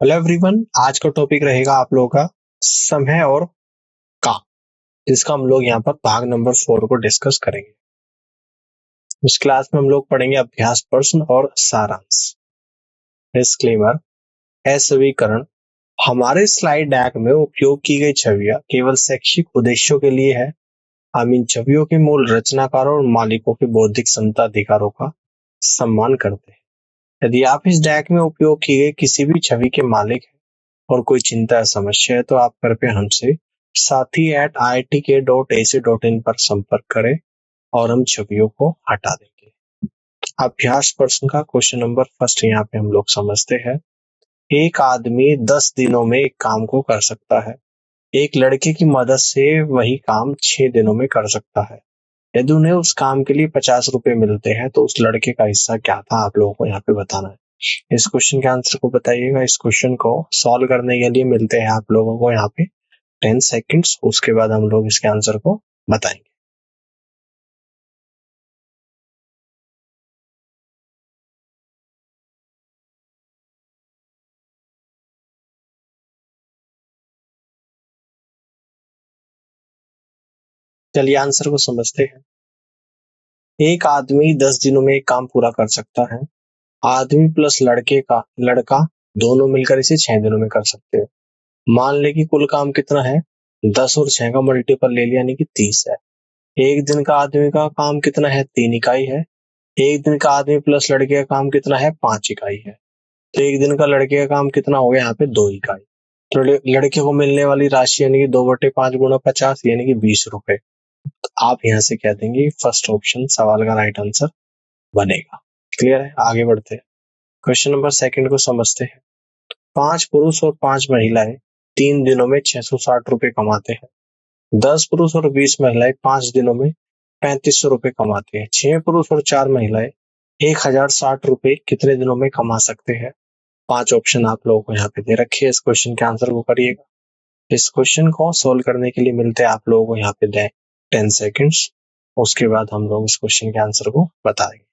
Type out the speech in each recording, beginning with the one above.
Hello everyone, आज का topic रहेगा आप लोगों का समय और काम, जिसका हम लोग यहाँ पर भाग नंबर 4 को डिस्कस करेंगे। इस क्लास में हम लोग पढ़ेंगे अभ्यास प्रश्न और सारांश। डिस्क्लेमर, असवीकरण। हमारे स्लाइड डेक में उपयोग की गई छवियां केवल शैक्षिक उद्देश्यों के लिए है। हम इन छवियों के मूल रचनाकारों और मालिकों के बौद्धिक संपदा अधिकारों का सम्मान करते हैं। यदि आप इस डेक में उपयोग की गई किसी भी छवि के मालिक हैं और कोई चिंता या समस्या है तो आप कृपया हमसे sathi@iitk.ac.in पर संपर्क करें और हम छवियों को हटा देंगे। अभ्यास प्रश्न का क्वेश्चन नंबर फर्स्ट यहाँ पे हम लोग समझते हैं। एक आदमी 10 दिनों में एक काम को कर सकता है। एक लड़के की मदद से वही काम 6 दिनों में कर सकता है। यदि उन्हें उस काम के लिए 50 रुपए मिलते हैं तो उस लड़के का हिस्सा क्या था, आप लोगों को यहाँ पे बताना है। इस क्वेश्चन के आंसर को बताइएगा। इस क्वेश्चन को सॉल्व करने के लिए मिलते हैं आप लोगों को यहाँ पे 10 सेकंड्स। उसके बाद हम लोग इसके आंसर को बताएंगे। चलिए आंसर को समझते हैं। एक आदमी 10 दिनों में एक काम पूरा कर सकता है। आदमी प्लस लड़का दोनों मिलकर इसे 6 दिनों में कर सकते हैं। मान ले कि कुल काम कितना है, 10 और 6 का मल्टीपल ले लिया यानी कि 30 है। एक दिन का आदमी का काम कितना है, 3 इकाई है। एक दिन का आदमी प्लस लड़के का काम कितना है, 5 इकाई है। तो एक दिन का लड़के का काम कितना हो गया यहाँ पे, 2 इकाई। तो लड़के को मिलने वाली राशि यानी कि 2/5 गुणा 50 यानी कि 20 रुपए। तो आप यहाँ से कह देंगे फर्स्ट ऑप्शन सवाल का राइट आंसर बनेगा। क्लियर है, आगे बढ़ते हैं। क्वेश्चन नंबर सेकंड को समझते हैं। 5 पुरुष और 5 महिलाएं 3 दिनों में 660 रुपए कमाते हैं। 10 पुरुष और 20 महिलाएं 5 दिनों में 3500 रुपए कमाते हैं। 6 पुरुष और 4 महिलाएं 1060 रुपए कितने दिनों में कमा सकते हैं। 5 ऑप्शन आप लोगों को यहाँ पे दे रखे हैं। इस क्वेश्चन के आंसर को करिएगा। इस क्वेश्चन को सोल्व करने के लिए मिलते हैं आप लोगों को यहाँ पे 10 सेकंड्स। उसके बाद हम लोग इस क्वेश्चन के आंसर को बताएंगे।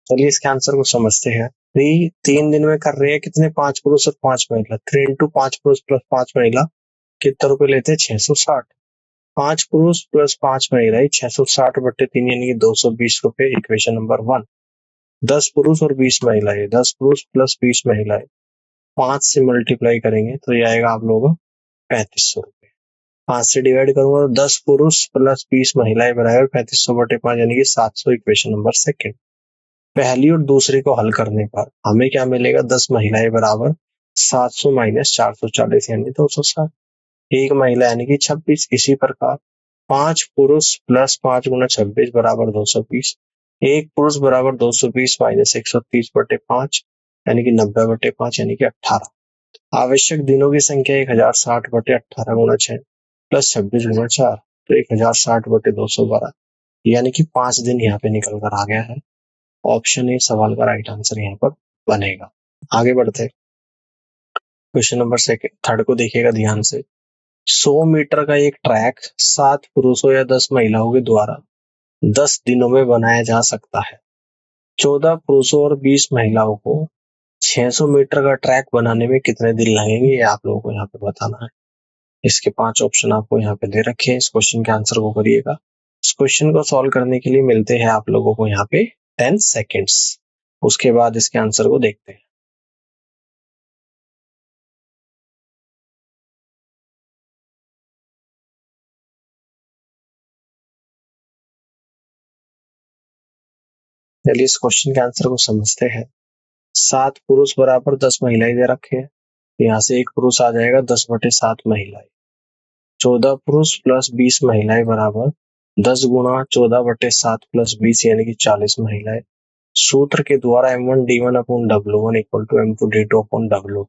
चलिए इसके आंसर को समझते हैं। 3 दिन में कर रहे हैं कितने, 5 पुरुष और 5 महिला। 3 इंटू 5 पुरुष प्लस 5 महिला कितने रुपए लेते हैं, 660। 5 पुरुष प्लस 5 महिला 660/3 यानी कि 220 रुपए। Equation number 1। 10 पुरुष और 20 महिलाएं, 10 पुरुष प्लस 20 महिलाएं 5 से मल्टीप्लाई करेंगे तो ये आएगा आप लोगों को 3500 रुपए। 5 से डिवाइड करूंगा तो 10 पुरुष प्लस 20 महिलाएं बराबर 3500/5 यानी कि 700। Equation number second. पहली और दूसरे को हल करने पर हमें क्या मिलेगा, 10 महिलाएं बराबर 700 माइनस 440 यानी 260। एक महिला यानी कि 26। इसी प्रकार 5 पुरुष प्लस 5 गुना 26 बराबर 220। एक पुरुष बराबर 220 माइनस 130/5 यानी कि 90/5 यानी कि 18। आवश्यक दिनों की संख्या 1060/18 गुना 6 प्लस 26 गुना 4 तो 1060/212 यानी कि 5 दिन यहाँ पे निकल कर आ गया है। ऑप्शन ए सवाल का राइट आंसर यहाँ पर बनेगा। आगे बढ़ते क्वेश्चन नंबर सेकंड थर्ड को देखिएगा ध्यान से। 100 मीटर का एक ट्रैक 7 पुरुषों या 10 महिलाओं के द्वारा 10 दिनों में बनाया जा सकता है। 14 पुरुषों और 20 महिलाओं को 600 मीटर का ट्रैक बनाने में कितने दिन लगेंगे, ये आप लोगों को यहाँ पे बताना है। इसके 5 ऑप्शन आपको यहाँ पे दे रखे हैं। इस क्वेश्चन के आंसर को करिएगा। इस क्वेश्चन को सॉल्व करने के लिए मिलते हैं आप लोगों को यहाँ पे 10 सेकेंड्स। उसके बाद इसके आंसर को देखते हैं। चलिए इस क्वेश्चन के आंसर को समझते हैं। 7 पुरुष बराबर 10 महिलाएं दे रखे हैं। यहाँ से एक पुरुष आ जाएगा 10/7 महिलाएं। 14 पुरुष प्लस 20 महिलाएं बराबर 10 गुणा 14/7 प्लस 20 यानी कि 40 महिलाएं। सूत्र के द्वारा M1D1/W1 इक्वल टू M2D2/W2।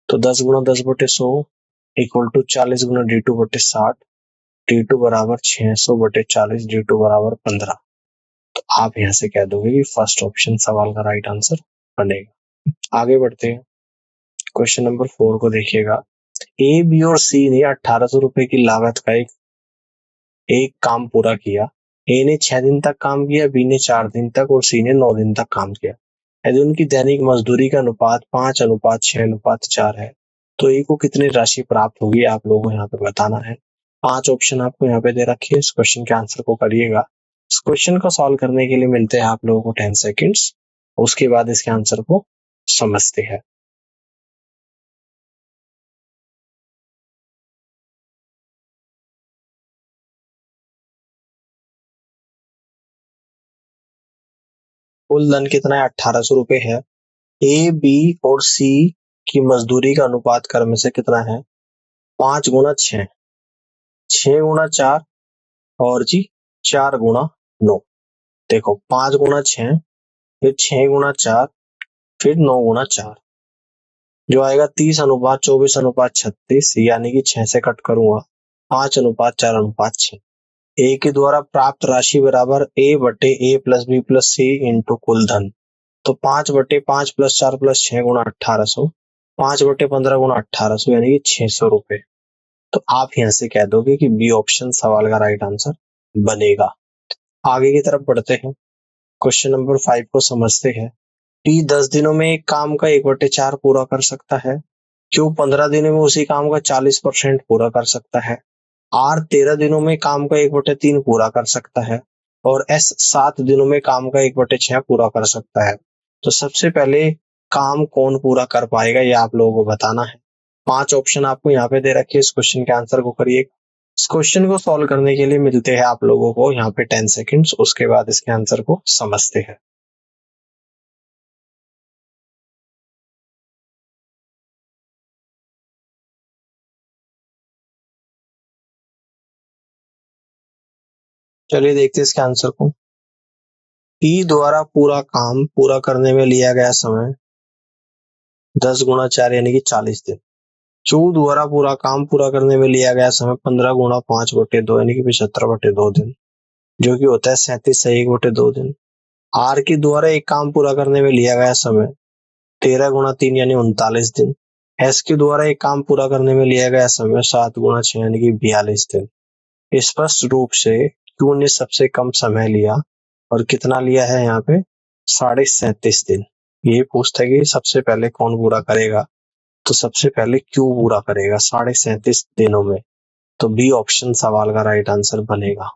तो 10 गुणा 10/100 इक्वल टू 40 गुणा D2/60। D2 बराबर 600/40, D2 बराबर 15। तो आप यहाँ से कह दोगे कि फर्स्ट ऑप्शन सवाल का राइट आंसर बनेगा। आगे बढ़ते हैं। क्वेश्चन नंबर 4 को देखिएगा। ए, बी और सी ने 1800 रुपए की लागत का एक एक काम पूरा किया, ए ने 6 दिन तक काम किया, बी ने 4 दिन तक और सी ने 9 दिन तक काम किया। यदि उनकी दैनिक मजदूरी का अनुपात 5:6:4 है, तो ए को कितनी राशि प्राप्त होगी आप लोगों को यहाँ पे बताना है। 5 ऑप्शन आपको यहाँ पे दे रखी है, इस क्वेश्चन के आंसर को करिएगा। इस क्वेश्चन को सॉल्व करने के लिए मिलते हैं आप लोगों को 10 सेकेंड्स, उसके बाद इसके आंसर को समझते हैं। कुल धन कितना है? 1800 रुपए है। ए, बी और सी की मजदूरी का अनुपात क्रम से कितना है? 5:6, 6:4 और जी 4:9। देखो 5:6, फिर 6:4, फिर 9:4, जो आएगा 30:24:36, यानी कि 6 से कट करूंगा 5:4:6। ए के द्वारा प्राप्त राशि बराबर ए बटे ए प्लस बी प्लस सी इंटू कुल धन। तो 5/5 प्लस 4 प्लस 6 गुणा 1800, 5/15 गुणा 1800 यानी कि 600 रुपए। तो आप यहाँ से कह दोगे कि बी ऑप्शन सवाल का राइट आंसर बनेगा। आगे की तरफ बढ़ते हैं, क्वेश्चन नंबर 5 को समझते हैं। टी 10 दिनों में एक काम का 1/4 पूरा कर सकता है, क्यू 15 दिनों में उसी काम का 40% पूरा कर सकता है, आर 13 दिनों में काम का 1/3 पूरा कर सकता है और एस 7 दिनों में काम का 1/6 पूरा कर सकता है। तो सबसे पहले काम कौन पूरा कर पाएगा ये आप लोगों को बताना है। 5 ऑप्शन आपको यहाँ पे दे रखे हैं, इस क्वेश्चन के आंसर को करिए। इस क्वेश्चन को सॉल्व करने के लिए मिलते हैं आप लोगों को यहाँ पे 10 सेकेंड्स, उसके बाद इसके आंसर को समझते हैं। चलिए देखते हैं इसके आंसर को। टी द्वारा पूरा काम पूरा करने में लिया गया समय 10 × 4 यानी कि 40 दिन। क्यू द्वारा पूरा काम पूरा करने में लिया गया समय 15 × 5/2 यानी कि 75/2 दिन, जो कि होता है 37 दिन। आर के द्वारा एक काम पूरा करने में लिया गया समय 13 × 3 यानी 39 दिन। एस के द्वारा एक काम पूरा करने में लिया गया समय 7 × 6 यानी कि 42 दिन। स्पष्ट रूप से क्यू ने सबसे कम समय लिया और कितना लिया है यहाँ पे? 37.5 दिन। ये पूछता है कि सबसे पहले कौन पूरा करेगा, तो सबसे पहले क्यू पूरा करेगा 37.5 दिनों में। तो बी ऑप्शन सवाल का राइट आंसर बनेगा।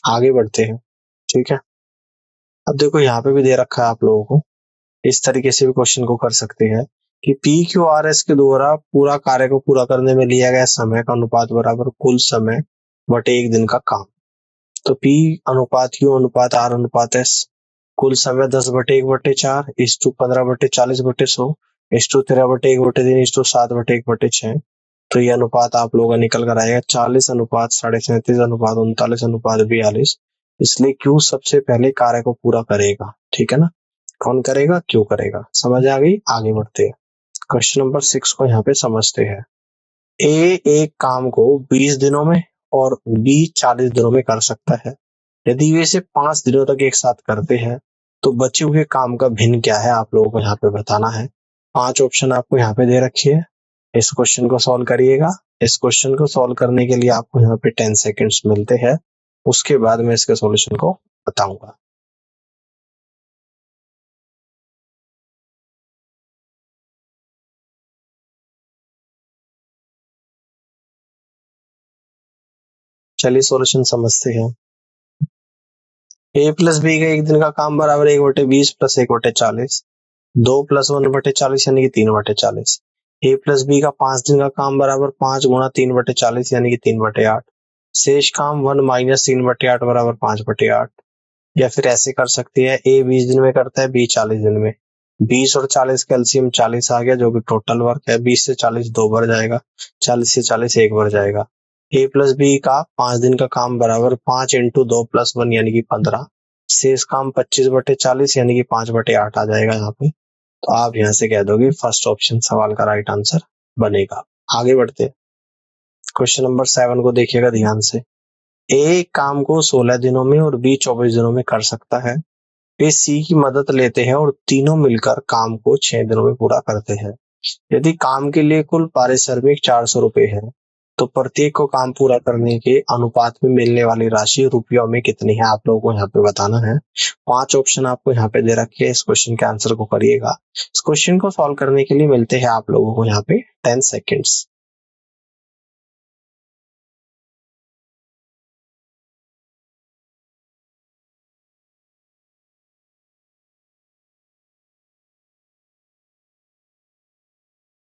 आगे बढ़ते हैं, ठीक है। अब देखो यहाँ पे भी दे रखा है आप लोगों को, इस तरीके से भी क्वेश्चन को कर सकते हैं कि पी क्यू आर एस के द्वारा पूरा कार्य को पूरा करने में लिया गया समय का अनुपात बराबर कुल समय बटे एक दिन का काम। तो P अनुपात Q अनुपात R अनुपात S, कुल समय 10/1/4 इस टू 15/40/100 इस टू 13/1/3 इस टू 7/1/6। तो ये अनुपात आप लोगों का निकल कर आएगा 40:37:39:39:42। इसलिए Q सबसे पहले कार्य को पूरा करेगा, ठीक है ना। कौन करेगा? Q करेगा। समझ आ गई? आगे बढ़ते हैं, क्वेश्चन नंबर 6 को यहाँ पे समझते हैं। ए एक काम को 20 दिनों में और बी 40 दिनों में कर सकता है। यदि वे इसे 5 दिनों तक एक साथ करते हैं तो बचे हुए काम का भिन्न क्या है आप लोगों को यहाँ पे बताना है। 5 ऑप्शन आपको यहाँ पे दे रखी है, इस क्वेश्चन को सॉल्व करिएगा। इस क्वेश्चन को सॉल्व करने के लिए आपको यहाँ पे 10 सेकेंड्स मिलते हैं, उसके बाद मैं इसके सॉल्यूशन को बताऊंगा। चलिए सॉल्यूशन समझते हैं। ए प्लस बी का एक दिन का काम बराबर 1/20 प्लस 1/40, 2 + 1/40 यानी कि 3/40। ए प्लस बी का 5 दिन का काम बराबर 5 × 3/40 यानी कि 3/8। शेष काम 1 - 3/8 बराबर 5/8। या फिर ऐसे कर सकती है, ए 20 दिन में करता है, बी 40 दिन में। 20 और 40 का एलसीएम 40 आ गया, जो कि टोटल वर्क है। 20 से 40 2 बार जाएगा, 40 से 40 एक बार जाएगा। ए प्लस बी का 5 दिन का काम बराबर 5 × 2 + 1 यानी कि 15। शेष काम 25/40 यानी कि 5/8 आ जाएगा यहाँ पे। तो आप यहाँ से कह दोगे फर्स्ट ऑप्शन सवाल का राइट आंसर बनेगा। आगे बढ़ते हैं, क्वेश्चन नंबर 7 को देखिएगा ध्यान से। ए काम को 16 दिनों में और बी 24 दिनों में कर सकता है। वे सी की मदद लेते हैं और तीनों मिलकर काम को 6 दिनों में पूरा करते हैं। यदि काम के लिए कुल पारिश्रमिक 400 रुपए है तो प्रत्येक को काम पूरा करने के अनुपात में मिलने वाली राशि रुपयों में कितनी है आप लोगों को यहाँ पे बताना है। 5 ऑप्शन आपको यहाँ पे दे रखे हैं, इस क्वेश्चन के आंसर को करिएगा। इस क्वेश्चन को सॉल्व करने के लिए मिलते हैं आप लोगों को यहाँ पे 10 सेकेंड्स।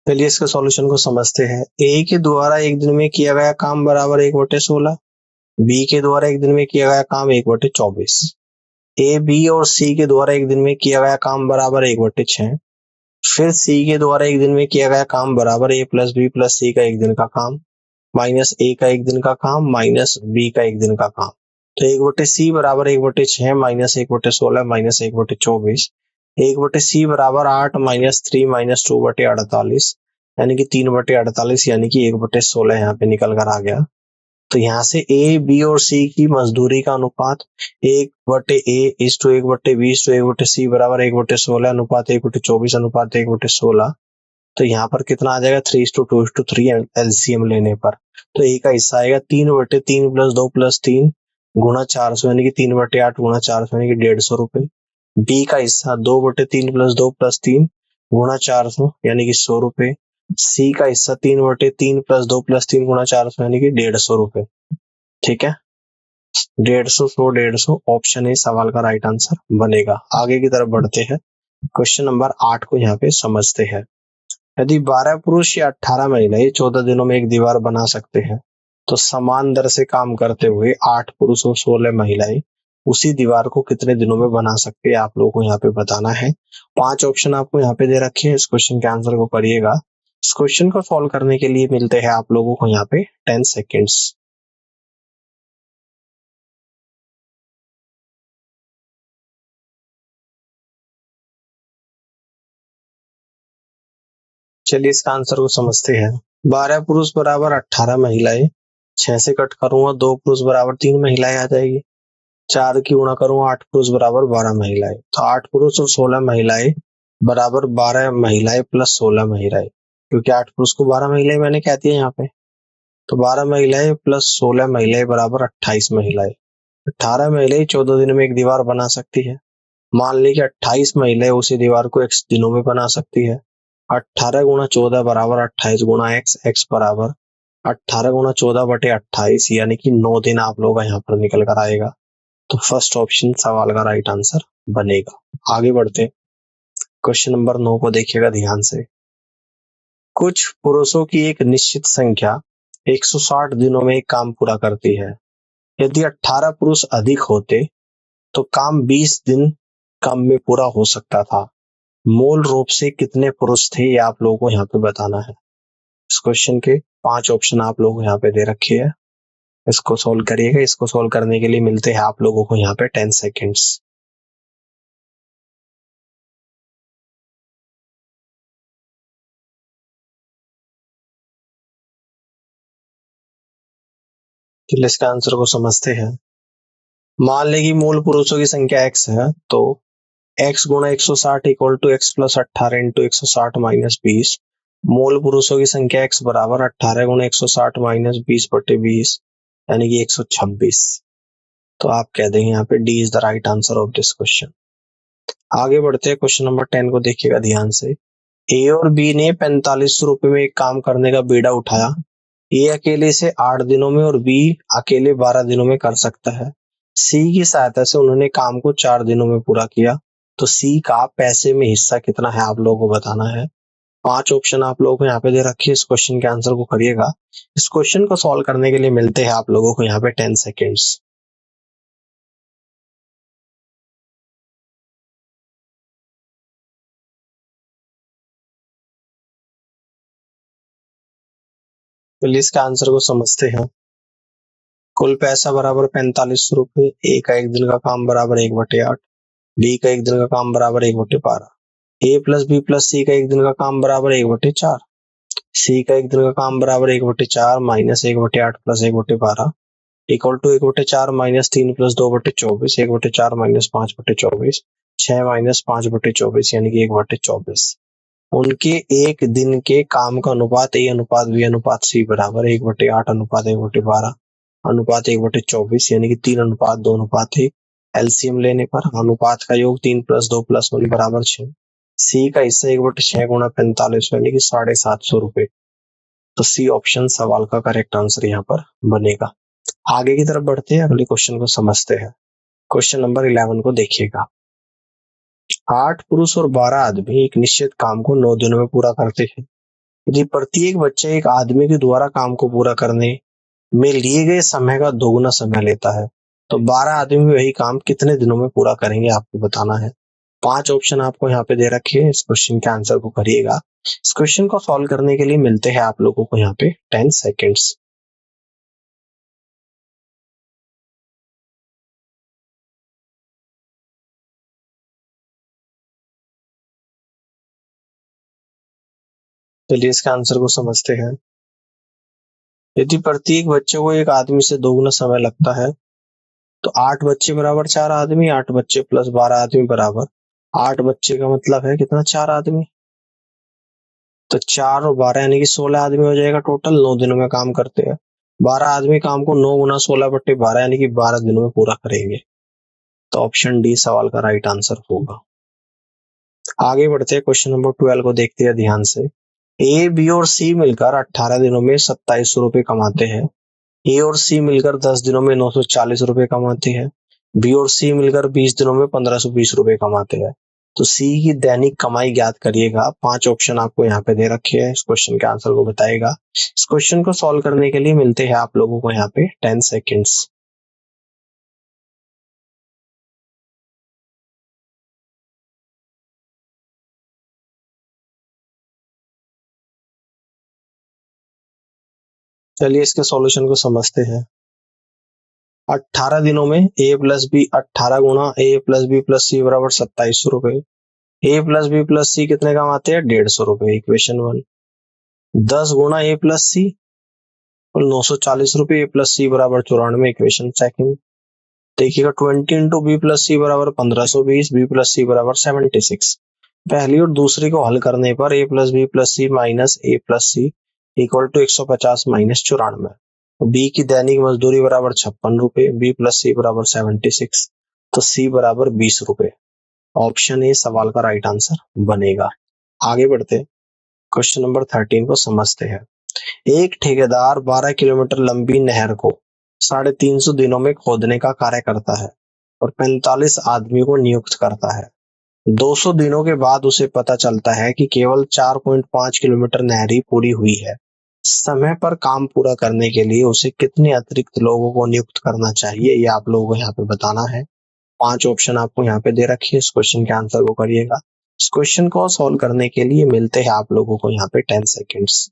चलिए इसके सॉल्यूशन को समझते हैं। ए के द्वारा एक दिन में किया गया काम बराबर 1/16, बी के द्वारा एक दिन में किया गया काम 1/24, ए बी और सी के द्वारा एक दिन में किया गया काम बराबर 1/6, फिर सी के द्वारा एक दिन में किया गया काम बराबर ए प्लस बी प्लस सी का एक दिन का काम माइनस ए का एक दिन का काम माइनस बी का एक दिन का काम। तो 1/सी बराबर 1/6 माइनस 1/16 माइनस 1/24, 1/सी बराबर 8 माइनस 3 माइनस 2/48 यानी कि 3/48 यानी कि 1/16 यहाँ पे निकल कर आ गया। तो यहाँ से ए बी और सी की मजदूरी का अनुपात 1/A/1/B/1/C बराबर 1/16 अनुपात 1/24 अनुपात 1/16। तो यहाँ पर कितना आ जाएगा 3:2:3 एलसीएम लेने पर। तो ए का हिस्सा आएगा 3/3 प्लस 2 प्लस 3 गुणा 400 यानी कि 3/8 गुणा 400 यानी कि 150 रुपए। बी का हिस्सा 2/3 प्लस 2 प्लस 3 गुणा 400 यानी कि 100 रुपए। सी का हिस्सा 3/3 प्लस 2 प्लस 3 गुणा 400 यानी कि 150 रुपए। ठीक है, 150 100 150 ऑप्शन ए सवाल का राइट आंसर बनेगा। आगे की तरफ बढ़ते हैं, क्वेश्चन नंबर 8 को यहाँ पे समझते हैं। यदि 12 पुरुष या 18 महिलाएं 14 दिनों में एक दीवार बना सकते हैं तो समान दर से काम करते हुए 8 पुरुष और 16 महिलाएं उसी दीवार को कितने दिनों में बना सकते हैं आप लोगों को यहाँ पे बताना है। 5 ऑप्शन आपको यहाँ पे दे रखे हैं, इस क्वेश्चन के आंसर को करिएगा। इस क्वेश्चन को सॉल्व करने के लिए मिलते हैं आप लोगों को यहाँ पे 10 सेकेंड्स। चलिए इसका आंसर को समझते हैं। 12 पुरुष बराबर 18 महिलाएं, 6 से कट करूंगा 2 पुरुष बराबर 3 महिलाएं आ जाएगी, 4 की गुणा करूंगा 8 पुरुष बराबर 12 महिलाएं। तो 8 पुरुष और 16 महिलाएं बराबर 12 महिलाएं प्लस 16 महिलाएं, क्योंकि 8 पुरुष को 12 महिलाएं मैंने कह दिया यहाँ पे। तो 12 महिलाएं प्लस 16 महिलाएं बराबर 28 महिलाएं। 18 महिलाएं 14 दिनों में एक दीवार बना सकती है। मान ली कि 28 महिलाएं उसी दीवार को x दिनों में बना सकती है। 18 गुणा 14 बराबर 28 गुणा x, x बराबर 18 गुणा 14/28 यानी कि 9 दिन आप लोगों का यहाँ पर निकल कर आएगा। तो फर्स्ट ऑप्शन सवाल का राइट आंसर बनेगा। आगे बढ़ते, क्वेश्चन नंबर 9 को देखिएगा ध्यान से। कुछ पुरुषों की एक निश्चित संख्या 160 दिनों में एक काम पूरा करती है। यदि 18 पुरुष अधिक होते तो काम 20 दिन कम में पूरा हो सकता था। मूल रूप से कितने पुरुष थे ये आप लोगों को यहाँ पे बताना है। इस क्वेश्चन के 5 ऑप्शन आप लोगों को यहाँ पे दे रखे हैं, इसको सोल्व करिएगा। इसको सोल्व करने के लिए मिलते हैं आप लोगों को यहाँ पे 10 सेकेंड्स। चलिए इसका आंसर को समझते हैं। मान लें कि मूल पुरुषों की संख्या x है, तो x गुणा 160 equal to x plus 18 into 160 minus 20। मूल पुरुषों की संख्या x बराबर 18 गुणा 160 माइनस 20/20 यानी कि 126। तो आप कह देंगे यहाँ पे D is the right answer of this question. आगे बढ़ते हैं, क्वेश्चन नंबर 10 को देखिएगा ध्यान से। ए और बी ने 45 रुपए में एक काम करने का बीड़ा उठाया। ए अकेले से 8 दिनों में और बी अकेले 12 दिनों में कर सकता है। सी की सहायता से उन्होंने काम को 4 दिनों में पूरा किया। तो सी का पैसे में हिस्सा कितना है आप लोगों को बताना है। 5 ऑप्शन आप लोगों को यहाँ पे दे रखिए, इस क्वेश्चन के आंसर को करिएगा। इस क्वेश्चन को सॉल्व करने के लिए मिलते हैं आप लोगों को यहाँ पे 10 सेकेंड्स। चलिए इसका आंसर को समझते हैं। कुल पैसा बराबर 45 रुपए, ए का एक दिन का काम बराबर 1/8, बी का एक दिन का काम बराबर 1/12, ए प्लस बी प्लस सी का एक दिन का काम बराबर 1/4, सी का एक दिन का काम बराबर 1/4 minus 1/8 plus 1/12 equal to 1/4 minus 3 plus 2/24, 1/4 minus 5/24, 6 minus 5/24 यानी कि 1/24। उनके एक दिन के काम का अनुपात ए अनुपात बी अनुपात सी बराबर 1/8 अनुपात 1/12 अनुपात 1/24 यानी कि 3:2:1। एलसीएम लेने पर अनुपात का योग 3+2+1 बराबर 6। सी का हिस्सा 1/6 गुणा 45 यानी कि 750 रुपए। तो सी ऑप्शन सवाल का करेक्ट आंसर यहाँ पर बनेगा। आगे की तरफ बढ़ते हैं, अगले क्वेश्चन को समझते हैं। क्वेश्चन नंबर 11 को देखिएगा। 8 पुरुष और 12 आदमी एक निश्चित काम को 9 दिनों में पूरा करते हैं। यदि प्रत्येक बच्चा एक आदमी के द्वारा काम को पूरा करने में लिए गए समय का दोगुना समय लेता है, तो 12 आदमी वही काम कितने दिनों में पूरा करेंगे, आपको बताना है। 5 ऑप्शन आपको यहाँ पे दे रखे हैं, इस क्वेश्चन के आंसर को करिएगा। इस क्वेश्चन को सॉल्व करने के लिए मिलते हैं आप लोगों को यहाँ पे 10 सेकेंड्स। चलिए इसके आंसर को समझते हैं। यदि प्रत्येक बच्चे को एक आदमी से दोगुना समय लगता है, तो 8 बच्चे बराबर 4 आदमी, 8 बच्चे प्लस 12 आदमी बराबर 8 बच्चे का मतलब है कितना, 4 आदमी। तो 4 और 12 यानी कि 16 आदमी हो जाएगा टोटल, 9 दिनों में काम करते हैं। 12 आदमी काम को 9 गुना 16/12 यानी कि 12 दिनों में पूरा करेंगे। तो ऑप्शन डी सवाल का राइट आंसर होगा। आगे बढ़ते हैं, क्वेश्चन नंबर 12 को देखते हैं ध्यान से। ए, बी और सी मिलकर 18 दिनों में 2700 रुपए कमाते हैं। ए और सी मिलकर 10 दिनों में 940 रुपए कमाते हैं। बी और सी मिलकर 20 दिनों में 1520 रुपए कमाते हैं। तो सी की दैनिक कमाई ज्ञात करिएगा। 5 ऑप्शन आपको यहाँ पे दे रखे हैं, इस क्वेश्चन के आंसर को बताएगा। इस क्वेश्चन को सॉल्व करने के लिए मिलते हैं आप लोगों को यहाँ पे 10 सेकेंड्स। चलिए इसके सॉल्यूशन को समझते हैं। 18 दिनों में ए प्लस बी 18 गुना ए प्लस बी प्लस सी बराबर 2700 रुपए। ए प्लस बी प्लस सी कितने कमाते हैं, 150 रुपए, इक्वेशन 1। 10 गुना ए प्लस सी और 940 रुपए, ए प्लस सी बराबर 94, इक्वेशन सेकंड। देखिएगा 20 इंटू बी प्लस सी बराबर 1520, बी प्लस सी बराबर 76। पहली और दूसरी को हल करने पर A plus B plus C minus A plus C equal to 150 minus 94। B की दैनिक मजदूरी बराबर 56 रुपए, बी प्लस सी बराबर 76, तो सी बराबर 20 रुपए। ऑप्शन ए सवाल का राइट आंसर बनेगा। आगे बढ़ते क्वेश्चन नंबर 13 को समझते हैं। एक ठेकेदार 12 किलोमीटर लंबी नहर को 350 दिनों में खोदने का कार्य करता है और 45 आदमियों को नियुक्त करता है। 200 दिनों के बाद उसे पता चलता है कि केवल 4.5 किलोमीटर नहर ही पूरी हुई है। समय पर काम पूरा करने के लिए उसे कितने अतिरिक्त लोगों को नियुक्त करना चाहिए, ये आप लोगों को यहाँ पे बताना है। 5 ऑप्शन आपको यहाँ पे दे रखी है, इस क्वेश्चन के आंसर को करिएगा। इस क्वेश्चन को सॉल्व करने के लिए मिलते हैं आप लोगों को यहाँ पे 10 सेकेंड्स।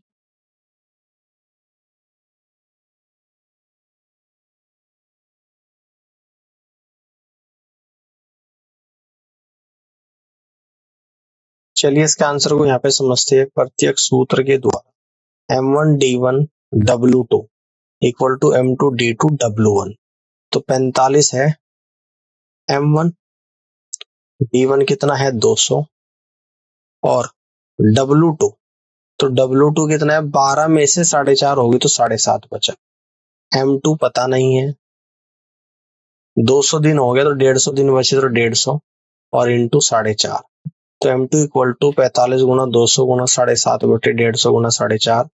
चलिए इसके आंसर को यहाँ पे समझते हैं। प्रत्यक्ष सूत्र के द्वारा M1D1W2 इक्वल टू M2D2W1। तो 45 है M1, D1 कितना है 200 और W2, तो W2 कितना है 12 में से 4.5 होगी तो 7.5 बचा। M2 पता नहीं है, 200 दिन हो गया तो 150 दिन बचे तो 150 और इंटू 4.5। तो M2 इक्वल टू 45 गुना 200 गुना 7.5 बटे 150 गुना 4.5,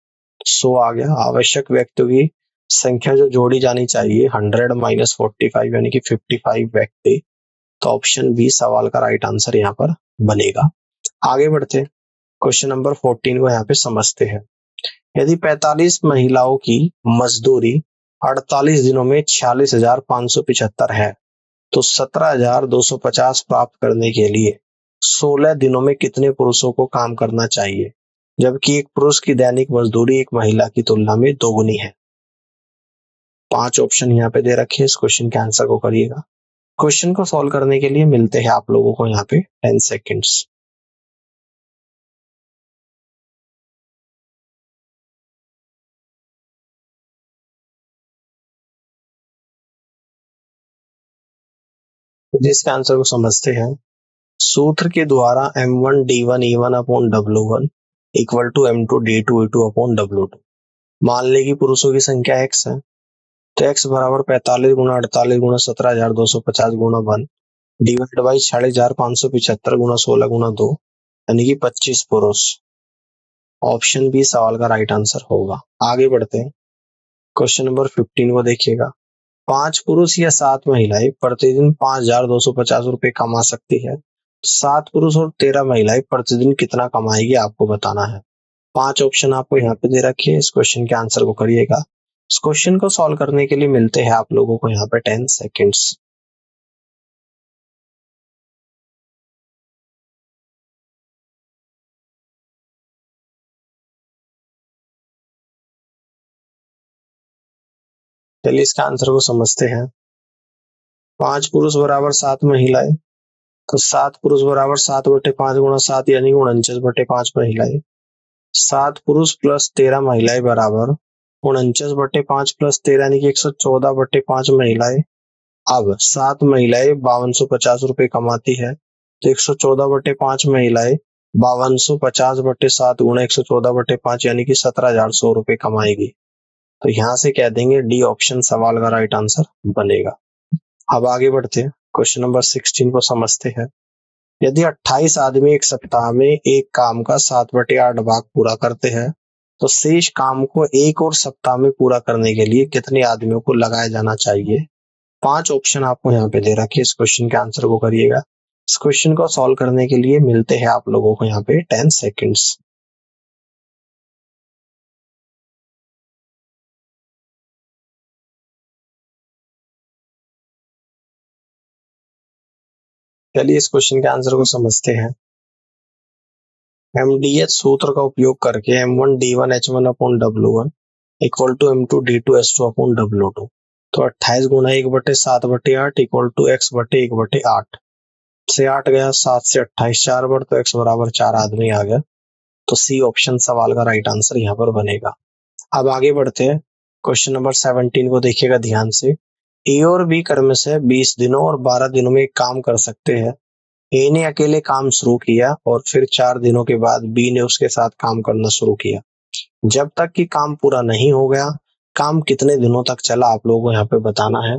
100 आ गया। आवश्यक व्यक्तियों की संख्या जो जोड़ी जानी चाहिए 100 माइनस 45 यानी कि 55 व्यक्ति। तो ऑप्शन बी सवाल का राइट आंसर यहाँ पर बनेगा। आगे बढ़ते क्वेश्चन नंबर 14 को यहाँ पे समझते हैं। यदि 45 महिलाओं की मजदूरी 48 दिनों में 46,575 है, तो 17,250 प्राप्त करने के लिए 16 दिनों में कितने पुरुषों को काम करना चाहिए, जबकि एक पुरुष की दैनिक मजदूरी एक महिला की तुलना में दोगुनी है। 5 ऑप्शन यहाँ पे दे रखे हैं, इस क्वेश्चन के आंसर को करिएगा। क्वेश्चन को सॉल्व करने के लिए मिलते हैं आप लोगों को यहाँ पे 10 सेकेंड्स। जिसके आंसर को समझते हैं। सूत्र के द्वारा M1 D1 E1 upon W1 equal to M2 D2 E2 upon W2। मान ले कि पुरुषों की संख्या x है, तो x बराबर 45 गुना 48 गुना 17,250 गुना 1 डिवाइड बाई 4,575 गुना 16 गुना 2 यानी कि 25 पुरुष। ऑप्शन बी सवाल का राइट आंसर होगा। आगे बढ़ते हैं, क्वेश्चन नंबर 15 को देखिएगा। 5 पुरुष या 7 महिलाएं प्रतिदिन 5,250 रुपए कमा सकती है। 7 पुरुष और 13 महिलाएं प्रतिदिन कितना कमाएगी आपको बताना है। 5 ऑप्शन आपको यहाँ पे दे रखे हैं, इस क्वेश्चन के आंसर को करिएगा। इस क्वेश्चन को सॉल्व करने के लिए मिलते हैं आप लोगों को यहाँ पे 10 सेकेंड्स। चलिए इसका आंसर को समझते हैं। 5 पुरुष बराबर 7 महिलाएं, तो 7 पुरुष बराबर 7/5 गुणा 7 यानी 49/5 महिलाएं। 7 पुरुष प्लस 13 महिलाएं बराबर 49/5 प्लस 13 यानी कि 114/5 महिलाएं। अब 7 महिलाएं 5250 रुपए कमाती है, तो 114/5 महिलाएं 5250/7 गुणा 114/5 यानी कि 17,100 रुपए कमाएगी। तो यहाँ से कह देंगे डी ऑप्शन सवाल का राइट आंसर बनेगा। अब आगे बढ़ते हैं, क्वेश्चन नंबर 16 को समझते हैं। यदि 28 आदमी एक सप्ताह में एक काम का 7/8 भाग पूरा करते हैं, तो शेष काम को एक और सप्ताह में पूरा करने के लिए कितने आदमियों को लगाया जाना चाहिए। 5 ऑप्शन आपको यहाँ पे दे रखे, इस क्वेश्चन के आंसर को करिएगा। इस क्वेश्चन को सॉल्व करने के लिए मिलते हैं आप लोगों को यहाँ पे 10 सेकेंड्स। चलिए इस क्वेश्चन के आंसर को समझते हैं। MDH सूत्र का उपयोग करके M1 D1 H1 upon W1 equal to M2 D2 H2 upon W2। तो 28 गुना 1/7/8 इक्वल टू x/1/8 से 8 गया, 7 से 28 4 बार, तो x बराबर 4 आदमी आ गया। तो सी ऑप्शन सवाल का राइट आंसर यहाँ पर बनेगा। अब आगे बढ़ते हैं, क्वेश्चन नंबर 17 को देखिएगा ध्यान से। ए और बी कर्म से 20 दिनों और 12 दिनों में एक काम कर सकते हैं। ए ने अकेले काम शुरू किया और फिर 4 दिनों के बाद बी ने उसके साथ काम करना शुरू किया। जब तक कि काम पूरा नहीं हो गया, काम कितने दिनों तक चला आप लोगों को यहाँ पे बताना है।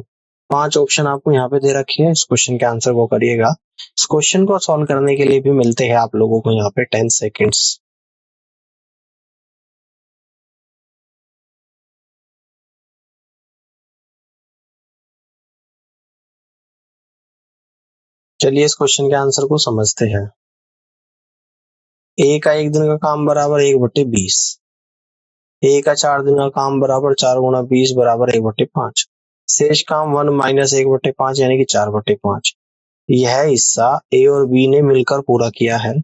5 ऑप्शन आपको यहाँ पे दे रखे हैं, इस क्वेश्चन के आंसर को करिएगा। इस क्वेश्चन को सॉल्व करने के लिए भी मिलते हैं आप लोगों को यहाँ पे 10 सेकेंड्स। चलिए इस क्वेश्चन के आंसर को समझते हैं। ए का 1 दिन का काम बराबर 1/20। ए का 4 दिन का काम बराबर 4 गुणा 20 बराबर 1/5। शेष काम 1 माइनस 1/5 यानी कि 4/5। यह हिस्सा ए और बी ने मिलकर पूरा किया है।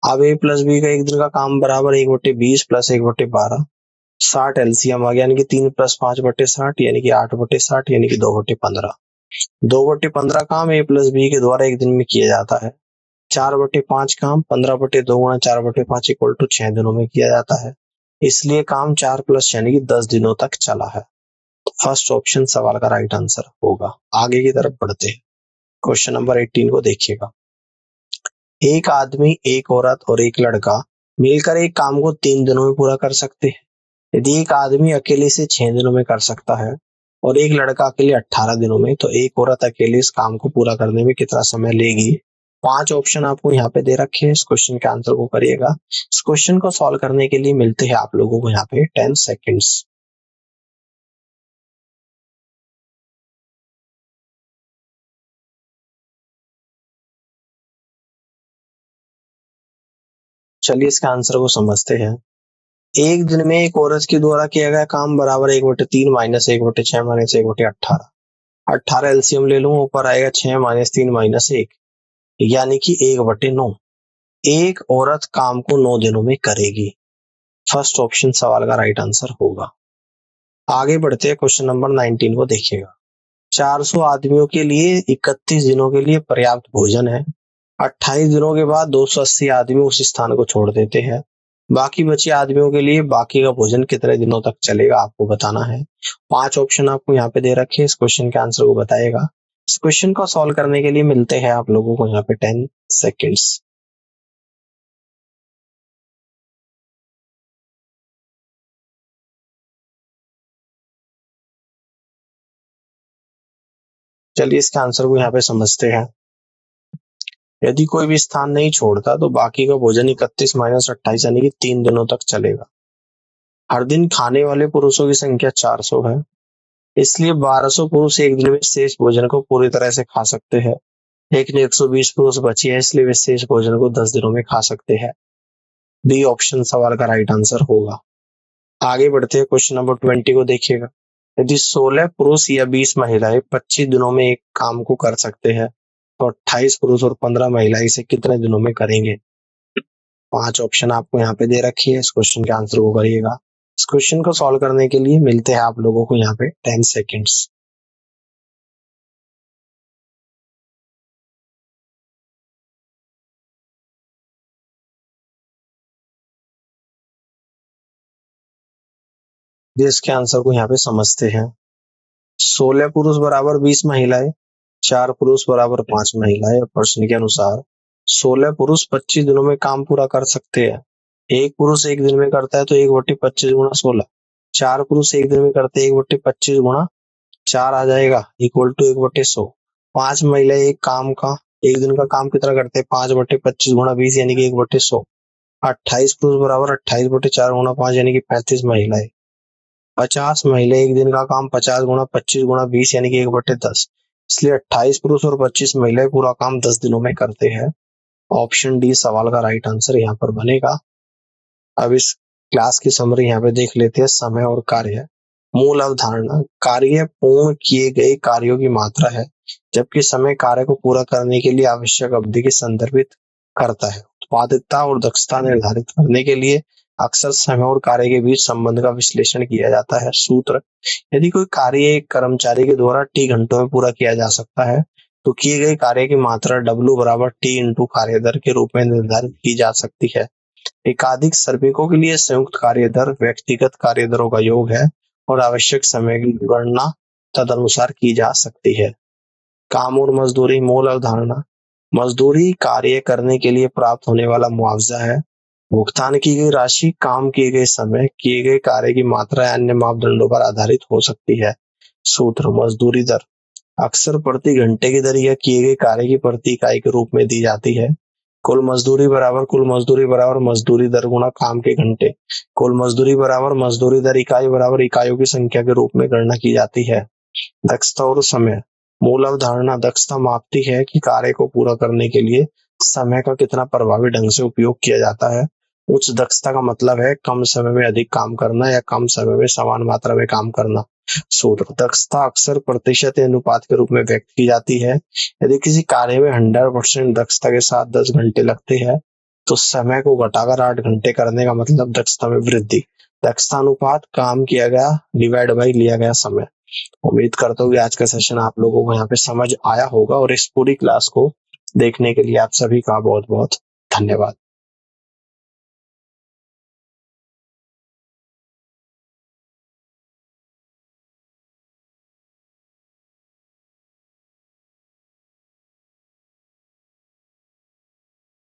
अब ए प्लस बी का 1 दिन का काम बराबर 1/20 प्लस 1/12। 60 एलसीएम आ गया, यानी कि 3 प्लस 5/60 यानी कि 8/60 यानी कि 2/15। 2/15 काम ए प्लस बी के द्वारा एक दिन में किया जाता है। 4/5 काम 15/2 गुणा 4/5 इक्वल टू 6 दिनों में किया जाता है। इसलिए काम 4 प्लस यानी कि 10 दिनों तक चला है। फर्स्ट ऑप्शन सवाल का राइट आंसर होगा। आगे की तरफ बढ़ते हैं, क्वेश्चन नंबर 18 को देखिएगा। एक आदमी, एक औरत और एक लड़का मिलकर एक काम को 3 दिनों में पूरा कर सकते हैं। यदि एक आदमी अकेले से 6 दिनों में कर सकता है और एक लड़का अकेले 18 दिनों में, तो एक औरत अकेले इस काम को पूरा करने में कितना समय लेगी। 5 ऑप्शन आपको यहाँ पे दे रखे हैं, इस क्वेश्चन के आंसर को करिएगा। इस क्वेश्चन को सॉल्व करने के लिए मिलते हैं आप लोगों को यहाँ पे 10 सेकेंड्स। चलिए इसका आंसर को समझते हैं। एक दिन में एक औरत के द्वारा किया गया काम बराबर 1/3 माइनस 1/6 माइनस 1/18। 18 एलसीएम ले लूं, ऊपर आएगा 6 माइनस 3 माइनस 1 यानी कि 1/9। एक औरत काम को 9 दिनों में करेगी। फर्स्ट ऑप्शन सवाल का राइट आंसर होगा। आगे बढ़ते हैं, क्वेश्चन नंबर 19 को देखिएगा। 400 आदमियों के लिए 31 दिनों के लिए पर्याप्त भोजन है। 28 दिनों के बाद 280 आदमी उस स्थान को छोड़ देते हैं। बाकी बचे आदमियों के लिए बाकी का भोजन कितने दिनों तक चलेगा आपको बताना है। 5 ऑप्शन आपको यहाँ पे दे रखे हैं, इस क्वेश्चन के आंसर को बताएगा। इस क्वेश्चन को सॉल्व करने के लिए मिलते हैं आप लोगों को यहाँ पे 10 सेकेंड्स। चलिए इसके आंसर को यहाँ पे समझते हैं। यदि कोई भी स्थान नहीं छोड़ता तो बाकी का भोजन 31 माइनस 28 यानी कि 3 दिनों तक चलेगा। हर दिन खाने वाले पुरुषों की संख्या 400 है, इसलिए 1200 पुरुष एक दिन में शेष भोजन को पूरी तरह से खा सकते हैं। लेकिन 120 पुरुष बची है, इसलिए वे शेष भोजन को 10 दिनों में खा सकते हैं। डी ऑप्शन सवाल का राइट आंसर होगा। आगे बढ़ते हैं, क्वेश्चन नंबर 20 को देखिएगा। यदि 16 पुरुष या 20 महिलाएं 25 दिनों में एक काम को कर सकते हैं तो 28 पुरुष और 15 महिलाएं इसे कितने दिनों में करेंगे? 5 ऑप्शन आपको यहाँ पे दे रखी है, इस क्वेश्चन के आंसर को करिएगा। इस क्वेश्चन को सॉल्व करने के लिए मिलते हैं आप लोगों को यहाँ पे 10 सेकेंड्स। इसके आंसर को यहाँ पे समझते हैं। 16 पुरुष बराबर 20 महिलाएं, 4 पुरुष बराबर 5 महिलाएं। प्रश्न के अनुसार 16 पुरुष 25 दिनों में काम पूरा कर सकते हैं। एक पुरुष एक दिन में करता है तो 1/25 गुणा 16। 4 पुरुष एक दिन में करते हैं 1/25 गुणा 4 आ जाएगा इक्वल टू 1/100। 5 महिलाएं एक दिन का काम कितना करते हैं? 5/25 गुणा 20 यानी कि 1/100। 28 पुरुष बराबर 28/4 गुणा 5 यानी कि 35 महिलाएं। 50 महिलाएं एक दिन का काम 50 गुणा 25 गुणा 20 यानी कि 1/10। इसलिए 28 पुरुष और 25 महिलाएं पूरा काम 10 दिनों में करते हैं। ऑप्शन डी सवाल का राइट आंसर यहाँ पर बनेगा। अब इस क्लास की समरी यहाँ पे देख लेते हैं। समय और कार्य। मूल अवधारणा, कार्य पूर्ण किए गए कार्यों की मात्रा है, जबकि समय कार्य को पूरा करने के लिए आवश्यक अवधि की संदर्भित करता है। उत्पादकता और दक्षता निर्धारित करने के लिए अक्सर समय और कार्य के बीच संबंध का विश्लेषण किया जाता है। सूत्र, यदि कोई कार्य एक कर्मचारी के द्वारा टी घंटों में पूरा किया जा सकता है तो किए गए कार्य की मात्रा W बराबर टी इंटू कार्य दर के रूप में निर्धारित की जा सकती है। एकाधिक श्रमिकों के लिए संयुक्त कार्य दर व्यक्तिगत कार्य दरों का योग है और आवश्यक समय की गणना तदनुसार की जा सकती है। काम और मजदूरी। मूल अवधारणा, मजदूरी कार्य करने के लिए प्राप्त होने वाला मुआवजा है। भुगतान की गई राशि काम किए गए समय, किए गए कार्य की मात्रा या अन्य मापदंडों पर आधारित हो सकती है। सूत्र, मजदूरी दर अक्सर प्रति घंटे की दर या किए गए कार्य की प्रति इकाई के रूप में दी जाती है। कुल मजदूरी बराबर मजदूरी दर गुणा काम के घंटे। कुल मजदूरी बराबर मजदूरी दर इकाई बराबर इकाइयों की संख्या के रूप में गणना की जाती है। दक्षता और समय। मूल अवधारणा, दक्षता मापती है कि कार्य को पूरा करने के लिए समय का कितना प्रभावी ढंग से उपयोग किया जाता है। उच्च दक्षता का मतलब है कम समय में अधिक काम करना या कम समय में समान मात्रा में काम करना। सूत्र, दक्षता अक्सर प्रतिशत या अनुपात के रूप में व्यक्त की जाती है। यदि किसी कार्य में 100% दक्षता के साथ 10 घंटे लगते हैं तो समय को घटाकर 8 घंटे करने का मतलब दक्षता में वृद्धि। दक्षता अनुपात काम किया गया डिवाइड बाई लिया गया समय। उम्मीद करता हूँ कि आज का सेशन आप लोगों को यहाँ पे समझ आया होगा और इस पूरी क्लास को देखने के लिए आप सभी का बहुत बहुत धन्यवाद।